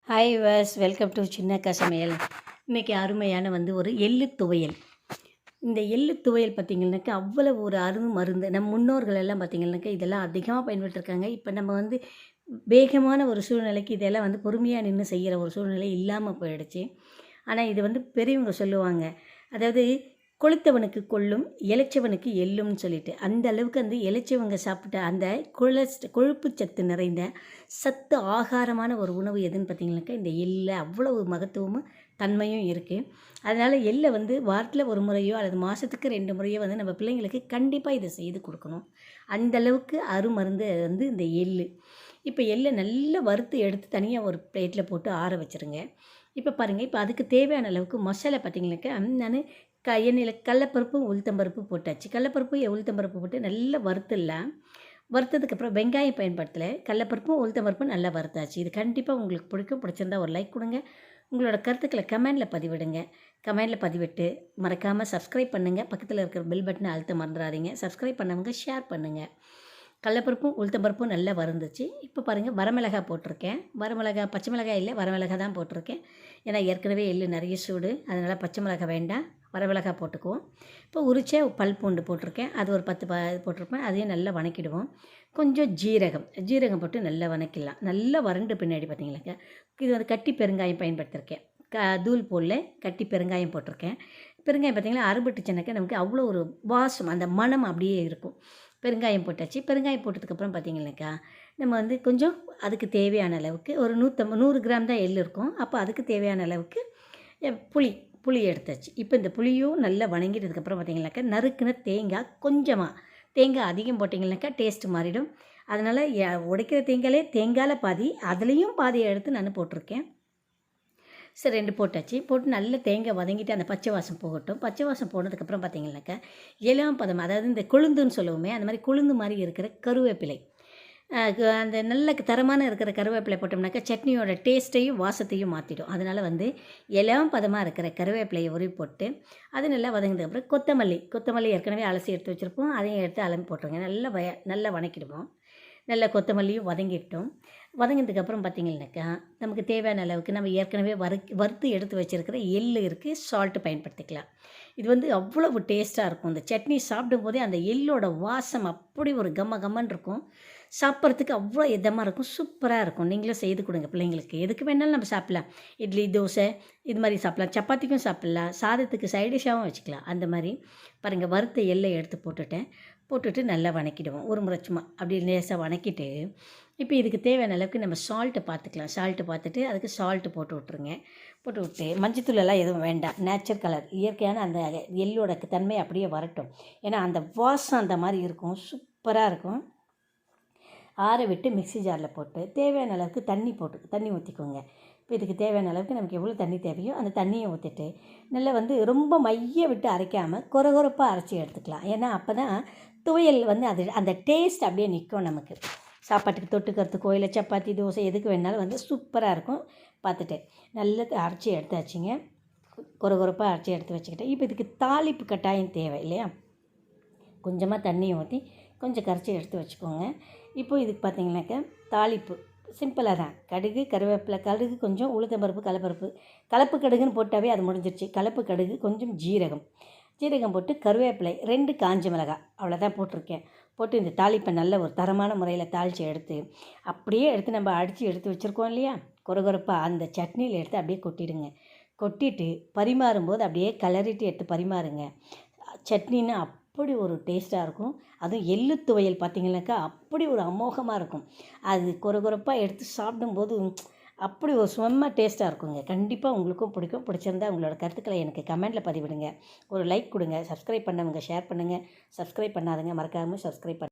Hi was welcome to சின்னக்கா சமையல். இன்றைக்கி அருமையான ஒரு எள்ளு துவையல். இந்த எள்ளு துவையல் பார்த்திங்கனாக்கா அவ்வளோ ஒரு மருந்து. நம் முன்னோர்கள் எல்லாம் பார்த்திங்கனாக்கா இதெல்லாம் அதிகமாக பயன்படுத்திருக்காங்க. இப்போ நம்ம வேகமான ஒரு சூழ்நிலைக்கு இதெல்லாம் பொறுமையாக நின்று செய்கிற ஒரு சூழ்நிலை இல்லாமல் போயிடுச்சு. ஆனால் இது பெரியவங்க சொல்லுவாங்க, அதாவது கொளுத்தவனுக்கு கொள்ளும் இளைச்சவனுக்கு எள்ளும்னு சொல்லிட்டு, அந்த அளவுக்கு இளைச்சவங்க சாப்பிட்ட அந்த கொழுப்பு சத்து நிறைந்த சத்து ஆகாரமான ஒரு உணவு எதுன்னு பார்த்திங்கனாக்கா இந்த எள்ளில் அவ்வளவு மகத்துவமும் தன்மையும் இருக்குது. அதனால் எள்ளை வாரத்தில் ஒரு முறையோ அல்லது மாதத்துக்கு 2 முறையோ நம்ம பிள்ளைங்களுக்கு கண்டிப்பாக இதை செய்து கொடுக்கணும். அந்தளவுக்கு அருமருந்து இந்த எள். இப்போ எள்ளை நல்லா வறுத்து எடுத்து தனியாக ஒரு பிளேட்டில் போட்டு ஆற வச்சுருங்க. இப்போ பாருங்கள், இப்போ அதுக்கு தேவையான அளவுக்கு மசாலா பார்த்திங்கனாக்கா நான் எண்ணெயில் கடலப்பருப்பு உளுத்தம்பருப்பு போட்டாச்சு. கடலப்பருப்பு உளுத்தம்பருப்பு போட்டு நல்லா வறுத்துடலாம். வறுத்ததுக்கப்புறம் வெங்காயம் பயன்படுத்தலை, கடலப்பருப்பும் உளுத்தம்பருப்பும் நல்லா வறுத்தாச்சு. இது கண்டிப்பாக உங்களுக்கு பிடிச்சிருந்தா ஒரு லைக் கொடுங்க. உங்களோட கருத்துக்களை கமெண்டில் பதிவிடுங்க. கமெண்டில் பதிவிட்டு மறக்காமல் சப்ஸ்கிரைப் பண்ணுங்கள். பக்கத்தில் இருக்கிற பெல் பட்டனை அழுத்த மறந்துடாதீங்க. சப்ஸ்கிரைப் பண்ணவங்க ஷேர் பண்ணுங்கள். கடலப்பருப்பும் உளுத்தம்பருப்பும் நல்லா வறுந்துச்சு. இப்போ பாருங்கள், வரமிளகா போட்டிருக்கேன். வரமிளகா, பச்சை மிளகாய் இல்லை, வரமிளகா தான் போட்டிருக்கேன். ஏன்னா ஏற்கனவே எள்ளு நிறைய சூடு, அதனால் பச்சை மிளகாய் வேண்டாம், வரமிளகா போட்டுக்குவோம். இப்போ உரிச்ச பல் பூண்டு போட்டிருக்கேன், அது ஒரு 10 போட்டிருப்பேன். அதையும் நல்லா வணக்கிடுவோம். கொஞ்சம் ஜீரகம் போட்டு நல்லா வணக்கிடலாம். நல்லா வறண்டு பின்னாடி பார்த்தீங்கன்னாக்கா இது கட்டி பெருங்காயம் பயன்படுத்தியிருக்கேன். தூள் போடல, கட்டி பெருங்காயம் போட்டிருக்கேன். பெருங்காயம் பார்த்திங்கன்னா அறுபட்டுச்சுனாக்கா நமக்கு அவ்வளோ ஒரு வாசம், அந்த மனம் அப்படியே இருக்கும். பெருங்காயம் போட்டாச்சு. பெருங்காயம் போட்டதுக்கப்புறம் பார்த்திங்கனாக்கா நம்ம கொஞ்சம் அதுக்கு தேவையான அளவுக்கு ஒரு 100 கிராம் தான் எள் இருக்கும். அப்போ அதுக்கு தேவையான அளவுக்கு புளி எடுத்தாச்சு. இப்போ இந்த புளியும் நல்லா வணங்கிட்டதுக்கப்புறம் பார்த்திங்கனாக்கா நறுக்குன தேங்காய், கொஞ்சமாக தேங்காய் அதிகம் போட்டிங்கனாக்கா டேஸ்ட்டு மாறிடும். அதனால் உடைக்கிற தேங்காயில் பாதி, அதுலேயும் பாதியை எடுத்து நான் போட்டிருக்கேன். சரி, 2 போட்டாச்சு. போட்டு நல்ல தேங்காய் வதங்கிட்டு அந்த பச்சை வாசம் போகட்டும். பச்சை வாசம் போனதுக்கப்புறம் பார்த்திங்கனாக்கா இளம் பதம், அதாவது இந்த கொழுந்துன்னு சொல்லுவோமே, அந்த மாதிரி கொழுந்து மாதிரி இருக்கிற கருவேப்பிலை, அந்த நல்ல தரமான இருக்கிற கருவேப்பிலை போட்டோம்னாக்கா சட்னியோட டேஸ்ட்டையும் வாசத்தையும் மாற்றிடும். அதனால் இளம் பதமாக இருக்கிற கருவேப்பிலையை உருவி போட்டு அது நல்லா வதங்கினதுக்கப்புறம் கொத்தமல்லி ஏற்கனவே அலசி எடுத்து வச்சுருப்போம். அதையும் எடுத்து அலம்பி போட்டுருங்க. நல்லா வணக்கிடுவோம். நல்லா கொத்தமல்லியும் வதங்கிட்டோம். வதங்கினதுக்கப்புறம் பார்த்திங்கனாக்கா நமக்கு தேவையான அளவுக்கு நம்ம ஏற்கனவே வறுத்து எடுத்து வச்சுருக்கிற எள் இருக்குது, சால்ட்டு பயன்படுத்திக்கலாம். இது அவ்வளவு டேஸ்ட்டாக இருக்கும். இந்த சட்னி சாப்பிடும்போதே அந்த எள்ளோட வாசம் அப்படி ஒரு கம்மன்னு இருக்கும். சாப்பிட்றதுக்கு அவ்வளோ இதமாக இருக்கும், சூப்பராக இருக்கும். நீங்களும் செய்து கொடுங்க பிள்ளைங்களுக்கு. எதுக்கு வேணாலும் நம்ம சாப்பிட்லாம். இட்லி, தோசை இது மாதிரி சாப்பிட்லாம், சப்பாத்திக்கும் சாப்பிட்லாம், சாதத்துக்கு சைடிஷாகவும் வச்சுக்கலாம். அந்த மாதிரி பாருங்கள், வறுத்த எள்ளை எடுத்து போட்டுட்டு நல்லா வணக்கிடுவோம். ஒரு முறை சும்மா அப்படி லேசாக வணக்கிட்டு இப்போ இதுக்கு தேவையான அளவுக்கு நம்ம சால்ட்டு பார்த்துக்கலாம். சால்ட்டு பார்த்துட்டு அதுக்கு சால்ட்டு போட்டு விட்டு மஞ்சத்தூளெல்லாம் எதுவும் வேண்டாம். நேச்சர் கலர், இயற்கையான அந்த எள்ளோட தன்மை அப்படியே வரட்டும். ஏன்னா அந்த வாசம் அந்த மாதிரி இருக்கும், சூப்பராக இருக்கும். ஆற விட்டு மிக்ஸி ஜாரில் போட்டு தேவையான அளவுக்கு தண்ணி ஊற்றிக்கோங்க. இப்போ இதுக்கு தேவையான அளவுக்கு நமக்கு எவ்வளோ தண்ணி தேவையோ அந்த தண்ணியை ஊற்றிட்டு நல்லா ரொம்ப மைய விட்டு அரைக்காமல் கொரகொரப்பாக அரைச்சி எடுத்துக்கலாம். ஏன்னா அப்போ தான் துவையல் அந்த டேஸ்ட் அப்படியே நிற்கும். நமக்கு சாப்பாட்டுக்கு தொட்டுக்கிறதுக்கோ இல்லை சப்பாத்தி, தோசை எதுக்கு வேணாலும் சூப்பராக இருக்கும். பார்த்துட்டு நல்லா அரைச்சி எடுத்தாச்சுங்க. கொரகொரப்பாக அரைச்சி எடுத்து வச்சுக்கிட்டேன். இப்போ இதுக்கு தாளிப்பு கட்டாயம் தேவை இல்லையா? கொஞ்சமாக தண்ணியை ஊற்றி கொஞ்சம் கரைச்சி எடுத்து வச்சுக்கோங்க. இப்போது இதுக்கு பார்த்திங்கனாக்கா தாளிப்பு சிம்பிளாக தான். கடுகு, கருவேப்பிலை, கடுகு கொஞ்சம், உளுத்தம்பருப்பு, கலப்பு கடுகுன்னு போட்டாவே அது முடிஞ்சிருச்சு. கலப்பு கடுகு, கொஞ்சம் ஜீரகம் போட்டு கருவேப்பிலை, 2 காஞ்ச மிளகாய், அவ்வளோதான் போட்டிருக்கேன். போட்டு இந்த தாளிப்பை நல்ல ஒரு தரமான முறையில் தாளித்து எடுத்து அப்படியே நம்ம அடித்து எடுத்து வச்சுருக்கோம் இல்லையா, கொரகொரப்பாக அந்த சட்னியில் எடுத்து அப்படியே கொட்டிட்டு பரிமாறும்போது அப்படியே கிளறிட்டு எடுத்து பரிமாறுங்க. சட்னின்னு அப்படி ஒரு டேஸ்ட்டாக இருக்கும். அதுவும் எள்ளு துவையல் பார்த்திங்கனாக்கா அப்படி ஒரு அமோகமாக இருக்கும். அது கொரகொரப்பாக எடுத்து சாப்பிடும்போது அப்படி ஒரு செம்ம டேஸ்ட்டாக இருக்குங்க. கண்டிப்பாக உங்களுக்கும் பிடிச்சிருந்தா உங்களோட கருத்துக்களை எனக்கு கமெண்டில் பதிவிடுங்க. ஒரு லைக் கொடுங்க. சப்ஸ்கிரைப் பண்ணவங்க ஷேர் பண்ணுங்கள். சப்ஸ்கிரைப் பண்ணாதவங்க மறக்காமல் சப்ஸ்கிரைப்